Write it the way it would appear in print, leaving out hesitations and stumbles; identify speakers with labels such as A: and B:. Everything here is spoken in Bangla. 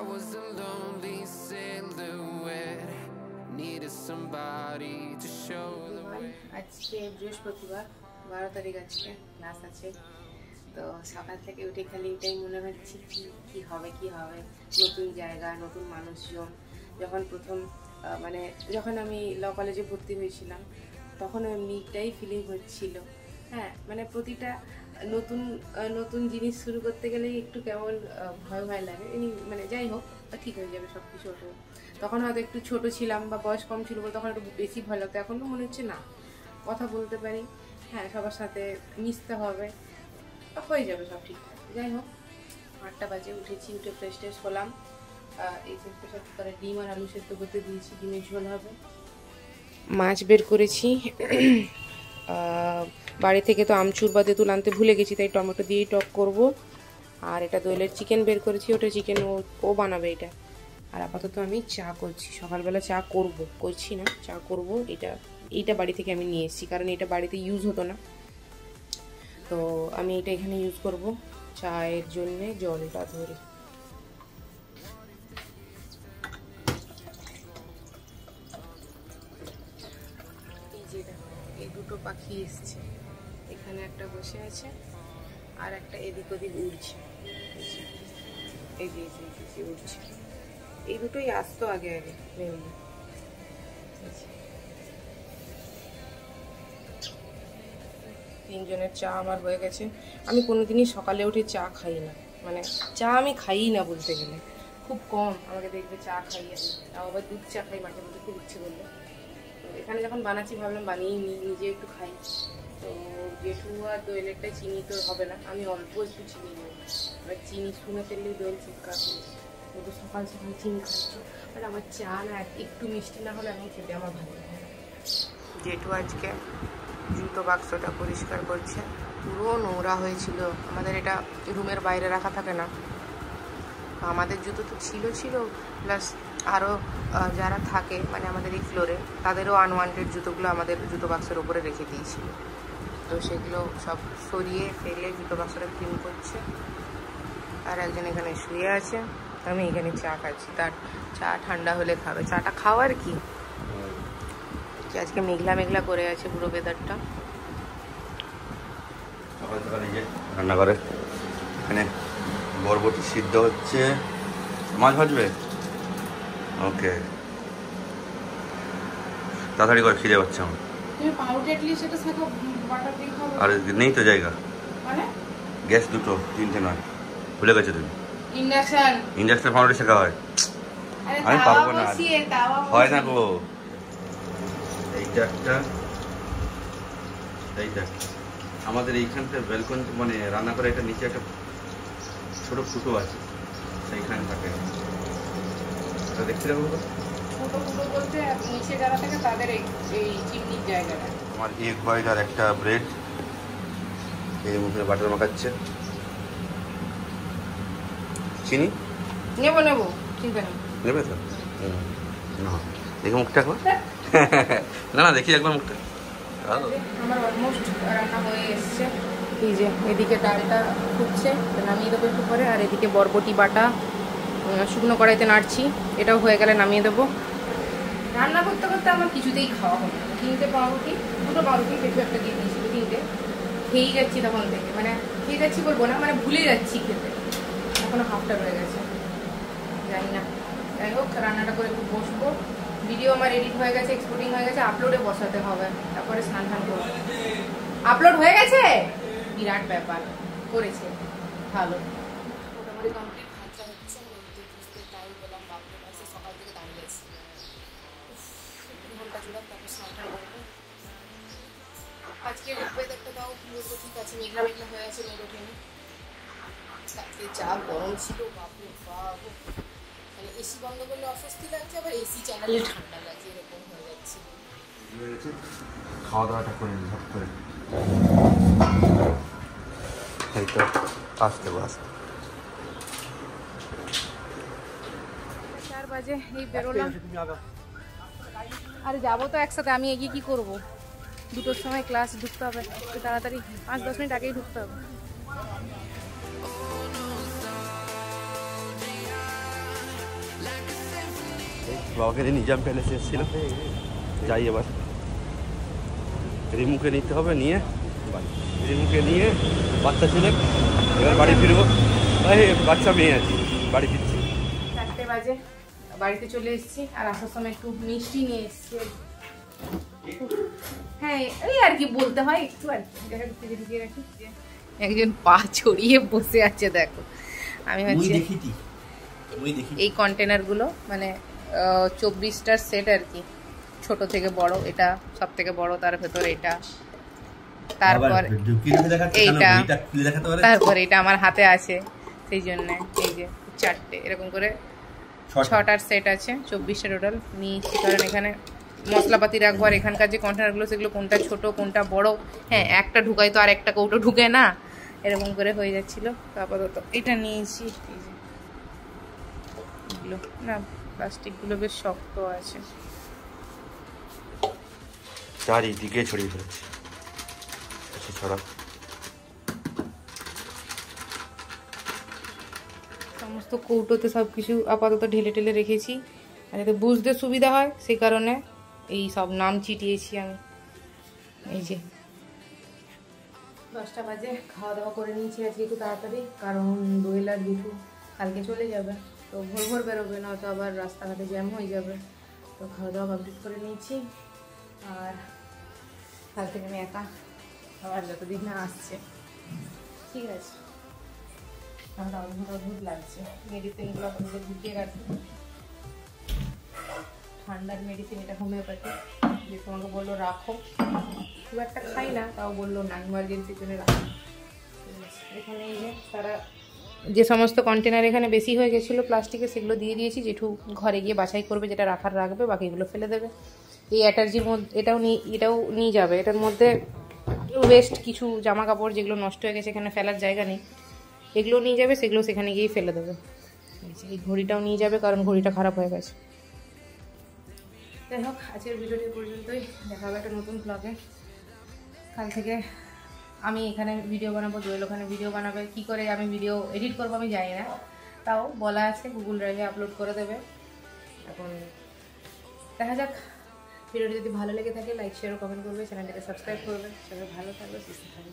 A: was a lonely silhouette, needed somebody to show the way.
B: আজকে বৃহস্পতিবার 12 তারিখ, আজকে ক্লাস আছে। তো সকাল থেকে উঠে খালি এটাই মনে হচ্ছে কি হবে, নতুন জায়গা, নতুন মানুষজন। যখন প্রথম মানে যখন আমি ল কলেজে ভর্তি হয়েছিলাম তখন এমনিটাই ফিলিং হচ্ছিল। হ্যাঁ, মানে প্রতিটা নতুন নতুন জিনিস শুরু করতে গেলেই একটু কেমন ভয় লাগে। মানে যাই হোক, ঠিক হয়ে যাবে সব কিছু। তখন হয়তো একটু ছোট ছিলাম বা বয়স কম ছিল বলে তখন একটু বেশি ভয় লাগতো। এখন তো মনে হচ্ছে না, কথা বলতে পারি, হ্যাঁ, সবার সাথে মিশতে হবে, হয়ে যাবে সব ঠিকঠাক। যাই হোক, 8টা বাজে উঠেছি, উঠে ফ্রেশ ট্রেশ হলাম। এই যে প্রেশার কুকারে ডিম আর আলু সেদ্ধ করতে দিয়েছি, ডিমের ঝোল হবে। মাছ বের করেছি, বাড়ি থেকে তো আমচুর বা তেঁতুল আনতে ভুলে গেছি, তাই টমেটো দিয়েই টক করব। আর এটা দোয়েলের চিকেন বের করেছি, ওটা চিকেন ও বানাবে এটা। আর আপাতত আমি চা করছি, সকালবেলা চা করছি না, চা করব। এইটা বাড়ি থেকে আমি নিয়ে এসেছি, কারণ এটা বাড়িতে ইউজ হতো না, তো আমি এটা এখানে ইউজ করব চায়ের জন্যে। জলটা ধরে এই দুটো পাখি এসছে, এখানে একটা বসে আছে আর একটা এদিক ওদিক উড়ছে। এই যে উড়ছে, এই দুটোই আসতো আগে মেনলি। তিনজনের চা আমার হয়ে গেছে। আমি কোনোদিনই সকালে উঠে চা খাই না, মানে চা আমি খাই না বলতে গেলে, খুব কম আমাকে দেখবে চা খাই। আমি তাও আবার দুধ চা খাই মাঝে মধ্যে, খুব ইচ্ছে করলে। তো এখানে যখন বানাচ্ছি ভাবলাম বানিয়ে নিজে একটু খাই। তো জেঠু আর দোয়েলেরটাই চিনি তো হবে না, আমি অল্প একটু চিনি নেব। এবার চিনি শুনে ফেললেই দোয়েল চিৎকার করেছি, কিন্তু সকাল চিনি খাচ্ছি। আর আমার চা না একটু মিষ্টি না হলে আমি খেতে আমার ভালো লাগে। জেঠু আজকে জুতো বাক্সটা পরিষ্কার করছে, পুরো নোংরা হয়েছিল। আমাদের এটা রুমের বাইরে রাখা থাকে না, আমাদের জুতো তো ছিল প্লাস আরও যারা থাকে মানে আমাদের এই ফ্লোরে তাদেরও আনওয়ান্টেড জুতোগুলো আমাদের জুতো বাক্সের ওপরে রেখে দিয়েছিল। তো সেগুলো সব সরিয়ে ফেলে জুতো বাক্সটা ক্লিন করছে। আর একজন এখানে শুয়ে আছে, আমি এখানে চা খাচ্ছি। তার চা ঠান্ডা হলে খাবে, চাটা খাওয়ার কি। আজকে মেঘলা করে আছে পুরো ওয়েদারটা।
C: সকাল সকাল এই যে রান্না করে, এখানে বরবটি সিদ্ধ হচ্ছে, মাছ ভাজবে। ওকে, তাড়াতাড়ি করে, খিদে পাচ্ছে আমার। আর নেই তো জায়গা, গ্যাস দুটো, 3টে নয়, ভুলে গেছো তুমি। ইন্ডাকশন পাউরুটি শেখা হয়, আমি পারবো না, হয় না গো। এইটা একটা, আমাদের এইখানটা ব্যালকনি মানে রান্না করে একটা নিচে একটা ছোট ফুটো আছে, সেইখানে থাকে। দেখতে যাবো আমার এগ হোয়াইট আর একটা ব্রেড, এই মুখে বাটার মাখাচ্ছে। চিনি
B: নেবো চিন্তা নেই,
C: নেবে তো? না দেখি মুখটা একবার, না দেখি একবার মুখটা।
B: আমার অলমোস্ট রান্না হয়ে এসছে। এই যে এদিকে ডালটা ফুটছে, নামিয়ে দেবো একটু পরে। আর এদিকে বরবটি বাটা শুকনো কড়াইতে নাড়ছি, এটাও হয়ে গেলে নামিয়ে দেবো। রান্না করতে করতে আমার কিছুতেই খাওয়া হবে না। 3টে পাউরুটি, 2টো পাউরুটি পেটে একটা দিয়ে দিয়েছিল, 3টে খেয়েই যাচ্ছি তখন থেকে। মানে খেয়ে যাচ্ছি বলবো না, মানে ভুলে যাচ্ছি খেতে। এখনো হাফটা রয়ে গেছে, জানি না। যাই হোক, রান্নাটা করে একটু বসবো। ভিডিও আমার এডিট হয়ে গেছে, এক্সপোর্টিং হয়ে গেছে, আপলোডে বসাতে হবে, তারপরে স্নান করবো। আপলোড হয়ে গেছে, বিরাট ব্যাপার করেছে, ভালো। মোটামুটি কমপ্লিট। ভাতটা হচ্ছে, বুঝতে টাইম পেলাম, সকাল থেকে দাঁড়িয়ে আছি, 2 ঘন্টা জুড়ে, তারপর স্নান করবো। আজকে ওয়েদারটা তাও পুরো ঠিক আছে, মেঘলা হয়ে আছে, রোদ ওঠেনি। আজকে যা গরম ছিল, বাপরে বাপ, মানে এসি বন্ধ করলে অস্বস্তি লাগছে, আবার এসি চালালে ঠান্ডা লাগছে, এরকম হয়ে যাচ্ছে।
C: খাওয়া দাওয়াটা করে ঝপ করে, এই তো আসতে বাস
B: 4 বাজে এই বেরোলাম। আরে যাবো তো একসাথে, আমি এগিয়ে কি করবো? 2টোর সময় ক্লাস, ঢুকতে হবে তাড়াতাড়ি, 5-10 মিনিট আগেই ঢুকতে হবে।
C: বাবাকে নিয়ে নিজাম প্যালেসে এসেছিলাম, যাই এবার রিমুকে নিতে হবে, নিয়ে রিমুকে নিয়ে বাচ্চা ছেলে এবার বাড়ি ফিরবো। বাচ্চা মেয়ে আছে, বাড়ি ফিরছি।
B: 4টে বাজে, বাড়িতে চলে এসেছি। আর আসার সময় একটু মিষ্টি নিয়ে এসেছি। হ্যাঁ এই আর কি বলতে হয় একটু আর কি রাখি। একজন পা ছড়িয়ে বসে আছে দেখো। আমি হচ্ছে এই কন্টেনারগুলো মানে 24টার সেট আর কি, ছোট থেকে বড়, এটা সব থেকে বড়, তার ভেতরে এটা, তারপর এইটা, তারপর এটা আমার হাতে আছে, সেই জন্য এই যে 4টে এরকম করে 6টার সেট আছে, 24টা টোটাল নিয়েছি। কারণ এখানে মশলাপাতি রাখবো, আর এখানকার যে কন্টেনারগুলো সেগুলো কোনটা ছোট কোনটা বড়, হ্যাঁ একটা ঢুকাই তো আর একটা কৌটো ঢুকে না, এরকম করে হয়ে যাচ্ছিল। তো আপাতত এটা নিয়েছি। এই যে এগুলো না, প্লাস্টিকগুলো বেশ শক্ত আছে,
C: চারিদিকে ছড়িয়ে ফেলেছি। ছড়া
B: সমস্ত কৌটোতে সব কিছু আপাতত ঢেলে ঢেলে রেখেছি, আর যাতে বুঝতে সুবিধা হয় সেই কারণে এই সব নাম চিটিয়েছি আমি। এই যে 10টা বাজে, খাওয়া দাওয়া করে নিয়েছি আজকে একটু তাড়াতাড়ি, কারণ দোয়েল আর বিটু কালকে চলে যাবে, তো ভোর ভোর বেরোবে, না তো আবার রাস্তাঘাটে জ্যাম হয়ে যাবে। তো খাওয়া দাওয়া কমপ্লিট করে নিয়েছি। আর কাল থেকে আমি একা, আবার যতদিন না আসছে ঠিক আছে। আমার অদ্ভুত লাগছে, মেডিসিনগুলো আপনাদের গুটিয়ে রাখি। ঠান্ডার মেডিসিন, এটা হোমিওপ্যাথি, যে তোমাকে বললো রাখো, খুব একটা খাই না, তাও বললো না ইমার্জেন্সির জন্য রাখো। এখানে এই যে তারা যে সমস্ত কন্টেনার এখানে বেশি হয়ে গেছিলো প্লাস্টিকে, সেগুলো দিয়ে দিয়েছি। জেঠু ঘরে গিয়ে বাছাই করবে, যেটা রাখার রাখবে, বাকিগুলো ফেলে দেবে। এই অ্যাটার্জির মধ্যে এটাও নিয়ে যাবে। এটার মধ্যে ওয়েস্ট কিছু জামা কাপড় যেগুলো নষ্ট হয়ে গেছে, এখানে ফেলার জায়গা নেই, এগুলো নিয়ে যাবে, সেগুলো সেখানে গিয়েই ফেলে দেবে। এই ঘড়িটাও নিয়ে যাবে, কারণ ঘড়িটা খারাপ হয়ে গেছে। যাই হোক, আজকের ভিডিওটি পর্যন্তই, দেখা হবে একটা নতুন ব্লগে। কাল থেকে আমি এখানে ভিডিও বানাবো, দোয়েল ওখানে ভিডিও বানাবে। কী করে আমি ভিডিও এডিট করবো আমি জানি না, তাও বলা আছে গুগল ড্রাইভে আপলোড করে দেবে। এখন দেখা যাক। ভিডিওটি যদি ভালো লেগে থাকে লাইক শেয়ার ও কমেন্ট করবে, চ্যানেলটাকে সাবস্ক্রাইব করবে। সবাই ভালো থাকবে, সুস্থ থাকবে।